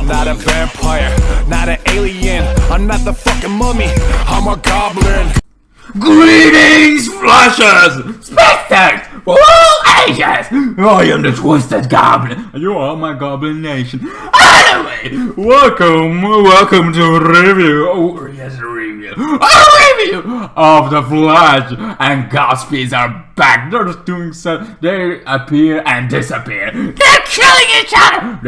not a vampire, not an alien. I'm not the fucking mummy, I'm a goblin. Greetings, Flushers! Spectators! For all ages! I am the Twisted Goblin, and you are my Goblin Nation. Anyway, welcome to a review. Oh, yes, a review. A review of The Flash and Godspeeds are back. They're just doing so. They appear and disappear. They're killing each other!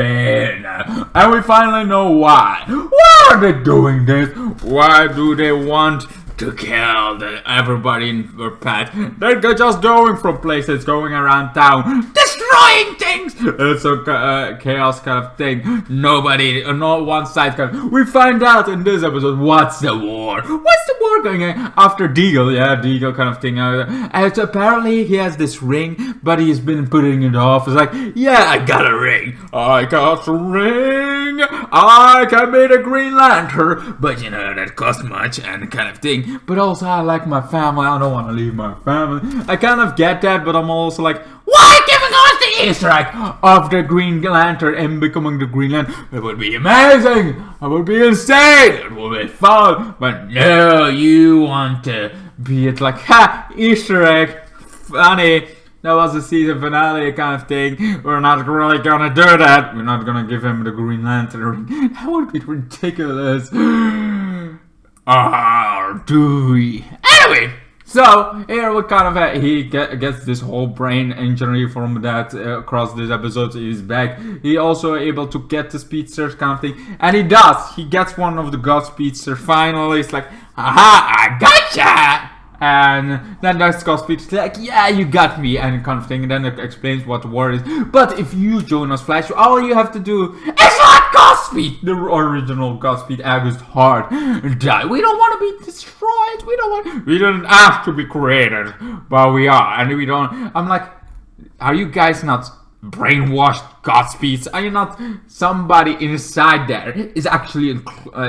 And we finally know why. Why are they doing this? Why do they want to kill everybody in their path? They're just going from places, going around town, destroying things. It's a chaos kind of thing. Nobody, not one side we find out in this episode what's the war. What's the war going on? After Deagle, yeah, Deagle kind of thing. And apparently he has this ring, but he's been putting it off. It's like, yeah, I got a ring. I got a ring. I can be the Green Lantern, but you know that costs much and kind of thing. But also I like my family. I don't want to leave my family. I kind of get that, but I'm also like, why giving us the Easter egg of the Green Lantern and becoming the Green Lantern? It would be amazing. It would be insane. It would be fun. But no, you want to be it like, ha, Easter egg, funny. That was the season finale kind of thing. We're not really gonna do that. We're not gonna give him the Green Lantern ring. That would be ridiculous. Do we? Anyway, so here we kind of he gets this whole brain injury from that across this episode. He's back. He also able to get the speedsters kind of thing, and he does. He gets one of the God speedsters. Finally, it's like, aha, I gotcha. And then that's Godspeed like, yeah, you got me, and kind of thing. And then it explains what the war is. But if you join us, Flash, all you have to do is let Godspeed, the original Godspeed August Hart, die. We don't want to be destroyed. We don't have to be created, but we are, and we don't. I'm like, are you guys not brainwashed Godspeeds? Are you not somebody inside there is actually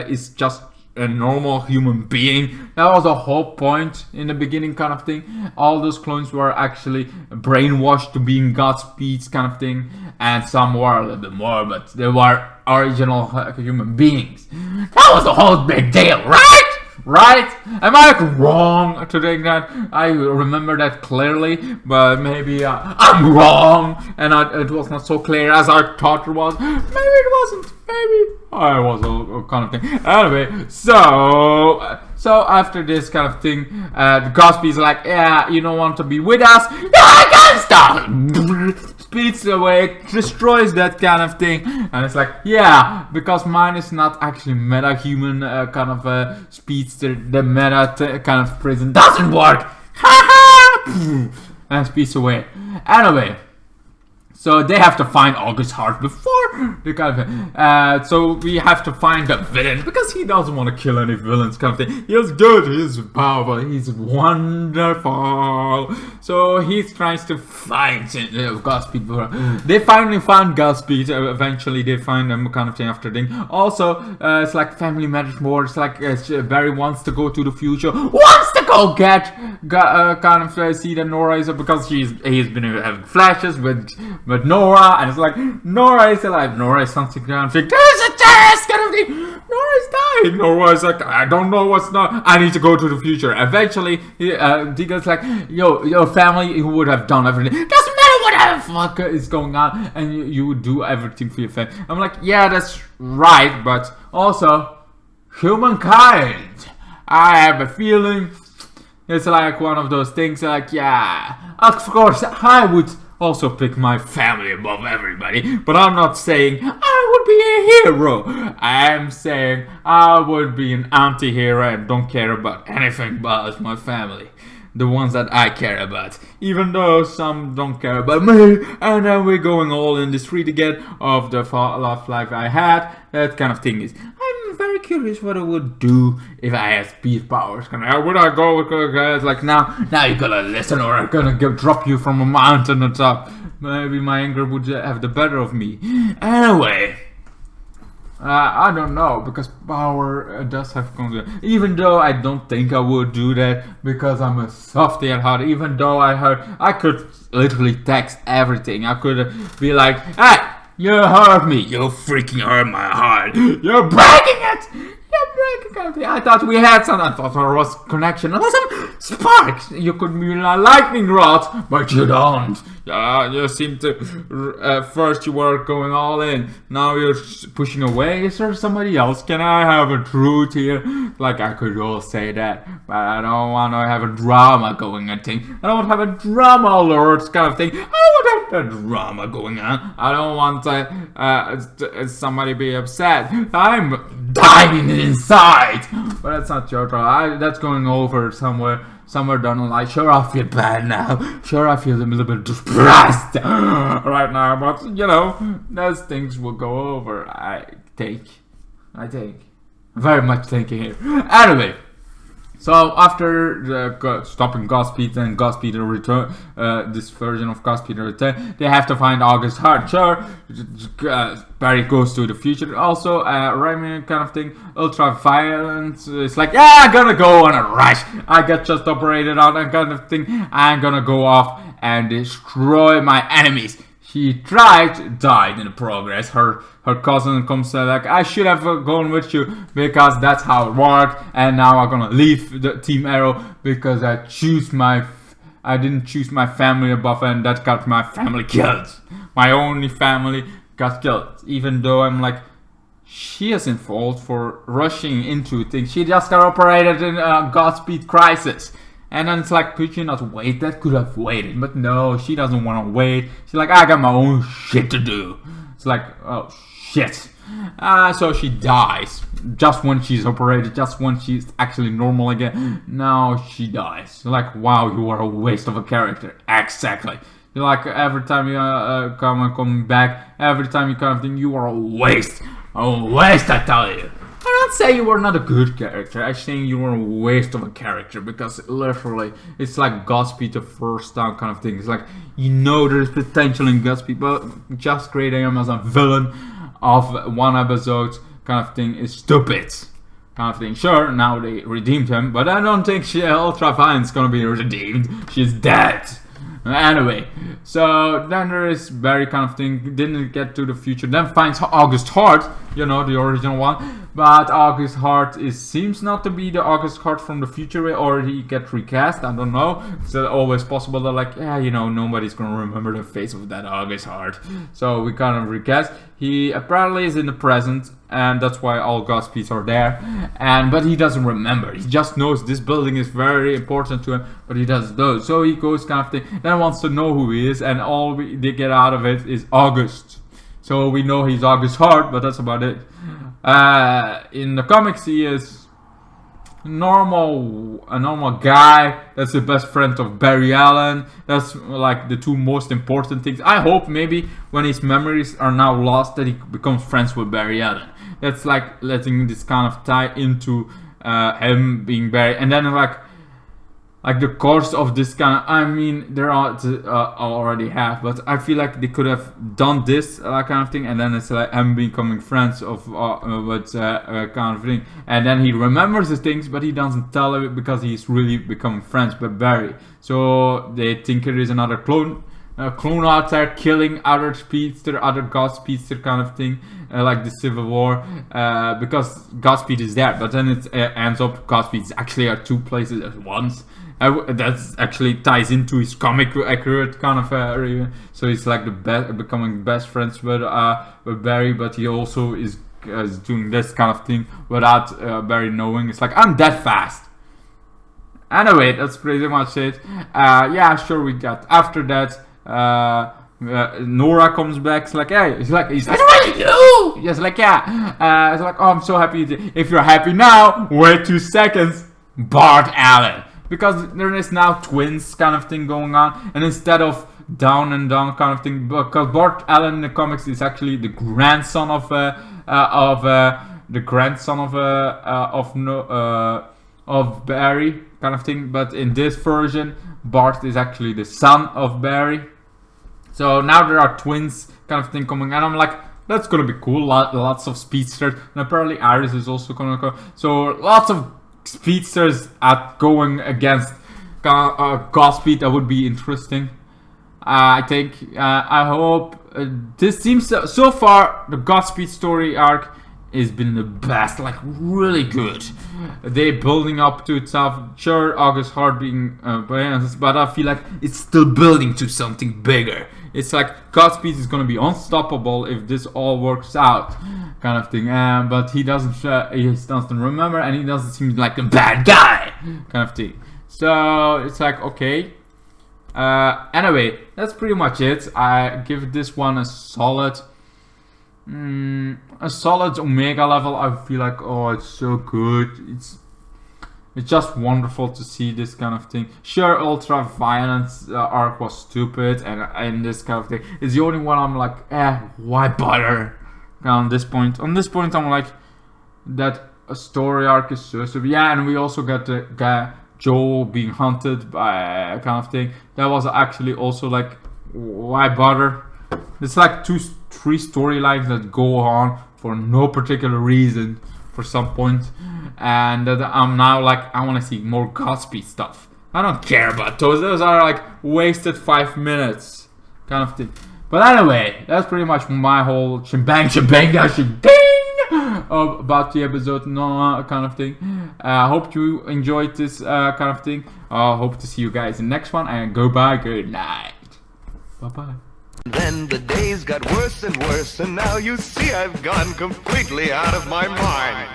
is just a normal human being? That was the whole point in the beginning kind of thing. All those clones were actually brainwashed to being Godspeeds kind of thing, and some were a little bit more, but they were original human beings. That was the whole big deal, right? Right? Am I wrong to think that? I remember that clearly, but maybe I'm wrong, and it was not so clear as I thought it was. Maybe it wasn't. Maybe I was a kind of thing. Anyway, so after this kind of thing, the Godspeed's like, yeah, you don't want to be with us? No, I can't stop. Speeds away, destroys that kind of thing, and it's like, yeah, because mine is not actually meta-human kind of speedster. The meta kind of prison doesn't work. And speeds away. Anyway, so they have to find August Hart before the kind of so we have to find the villain, because he doesn't want to kill any villains kind of thing. He's good, he's powerful, he's wonderful. So he tries to find Godspeed. They finally found Godspeed. Eventually they find them kind of thing after thing. Also, it's like family matters more. It's like Barry wants to go to the future, wants to go get kind of see that Nora is, because he's been having flashes with Nora, and it's like, Nora is alive. Nora is something down. There's a terrorist kind of thing. Nora is dying. Nora is like, I don't know what's not. I need to go to the future. Eventually, Deagle's like, yo, your family, you would have done everything. Doesn't matter what the fuck is going on, and you would do everything for your family. I'm like, yeah, that's right, but also humankind. I have a feeling it's like one of those things. Like, yeah, of course, I would also pick my family above everybody, but I'm not saying I would be a hero. I'm saying I would be an anti-hero and don't care about anything but my family, the ones that I care about, even though some don't care about me. And then we're going all in the street again of the love life I had. That kind of thing is, I'm very curious what I would do if I had speed powers. Would I go with guys like, now you gotta listen, or I'm gonna drop you from a mountain on top. Maybe my anger would have the better of me. Anyway, I don't know, because power does have consequences. Even though I don't think I would do that, because I'm a softy at heart. Even though I could literally text everything. I could be like, hey, You hurt me. You freaking hurt my heart. You're breaking it. You're breaking it. I thought we had some. I thought there was connection. There was some sparks. You could be a lightning rod, but you don't. You seem to. First you were going all in. Now you're pushing away. Is there somebody else? Can I have a truth here? Like I could all say that, but I don't want to have a drama going on thing. I don't want to have a drama alert kind of thing. I don't want to have a drama going on. I don't want somebody be upset. I'm dying inside. But that's not your trouble. That's going over somewhere down the line. Sure, I feel bad now. Sure, I feel a little bit depressed right now. But you know, those things will go over. I think. Very much thinking here. Anyway, so after stopping Godspeed and Godspeed return, this version of Godspeed return, they have to find August Hart. Sure, Barry goes to the future. Also, Raymond kind of thing, ultra violence. It's like, yeah, I'm gonna go on a rush. I got just operated on, and kind of thing. I'm gonna go off and destroy my enemies. She died in the progress. Her cousin comes like, I should have gone with you because that's how it worked, and now I'm gonna leave the Team Arrow because I didn't choose my family above, and that got my family killed. My only family got killed, even though I'm like, she isn't fault for rushing into things. She just got operated in Godspeed Crisis. And then it's like, could you not wait? That could have waited. But no, she doesn't want to wait. She's like, I got my own shit to do. It's like, oh shit. So she dies. Just when she's operated, just when she's actually normal again. Now she dies. Like, wow, you are a waste of a character. Exactly. You're like, every time you come back, every time you kind of think, you are a waste. A waste, I tell you. I don't say you were not a good character. I'm saying you were a waste of a character, because literally it's like Godspeed the first time kind of thing. It's like, you know, there's potential in Godspeed, but just creating him as a villain of one episode kind of thing is stupid. Kind of thing. Sure, now they redeemed him, but I don't think Ultra Violence is gonna be redeemed. She's dead. Anyway, so then there is Barry kind of thing, didn't get to the future, then finds August Hart, you know, the original one, but August Hart seems not to be the August Hart from the future, or he get recast, I don't know. It's always possible that, like, yeah, you know, nobody's gonna remember the face of that August Hart, so we kind of recast. He apparently is in the present, and that's why all Godspeeds are there, but he doesn't remember. He just knows this building is very important to him, but he doesn't know. So he goes kind of thing, then wants to know who he is, and all they get out of it is August. So we know he's August Hart, but that's about it. In the comics, he is a normal guy that's the best friend of Barry Allen. That's like the two most important things. I hope maybe when his memories are now lost that he becomes friends with Barry Allen. That's like letting this kind of tie into him being Barry, and then like the course of this kind of, I mean, there are already have, but I feel like they could have done this kind of thing, and then it's like him becoming friends of with kind of thing, and then he remembers the things, but he doesn't tell it because he's really becoming friends with Barry. So they think there is another clone out there killing other God speedster kind of thing, like the Civil War, because Godspeed is there, but then it ends up Godspeed is actually at two places at once. That actually ties into his comic accurate kind of so he's like becoming best friends with Barry, but he also is doing this kind of thing without Barry knowing. It's like, I'm that fast. Anyway, that's pretty much it. Yeah, sure, we got after that. Nora comes back. It's like, hey, he's like, what are you? Just like, yeah. It's like, oh, I'm so happy. If you're happy now, wait 2 seconds. Bart Allen. Because there is now twins kind of thing going on, and instead of down and down kind of thing, because Bart Allen in the comics is actually the grandson of Barry kind of thing, but in this version, Bart is actually the son of Barry. So now there are twins kind of thing coming, and I'm like, that's gonna be cool. Lots of speedsters, and apparently Iris is also gonna go. So lots of speedsters at going against Godspeed. That would be interesting. I think, I hope, this seems so far the Godspeed story arc has been the best, like really good. They building up to itself. Sure, August Hart being but I feel like it's still building to something bigger. It's like Godspeed is gonna be unstoppable if this all works out, kind of thing. But he doesn't remember, and he doesn't seem like a bad guy, kind of thing. So it's like, okay. Anyway, that's pretty much it. I give this one a solid Omega level. I feel like, oh, it's so good. It's just wonderful to see this kind of thing. Sure, Ultra Violence arc was stupid, and this kind of thing is the only one I'm like, why bother? On this point, I'm like, that story arc is so stupid. Yeah, and we also got the guy Joel being hunted by kind of thing. That was actually also like, why bother? It's like 2-3 storylines that go on for no particular reason for some point, and that I'm now like, I want to see more Godspeed stuff. I don't care about those. Those are like wasted 5 minutes kind of thing. But anyway, that's pretty much my whole shebang about the episode, kind of thing. Hope you enjoyed this kind of thing. Hope to see you guys in the next one, and goodbye, good night, bye bye. Then the days got worse and worse, and now you see I've gone completely out of my mind.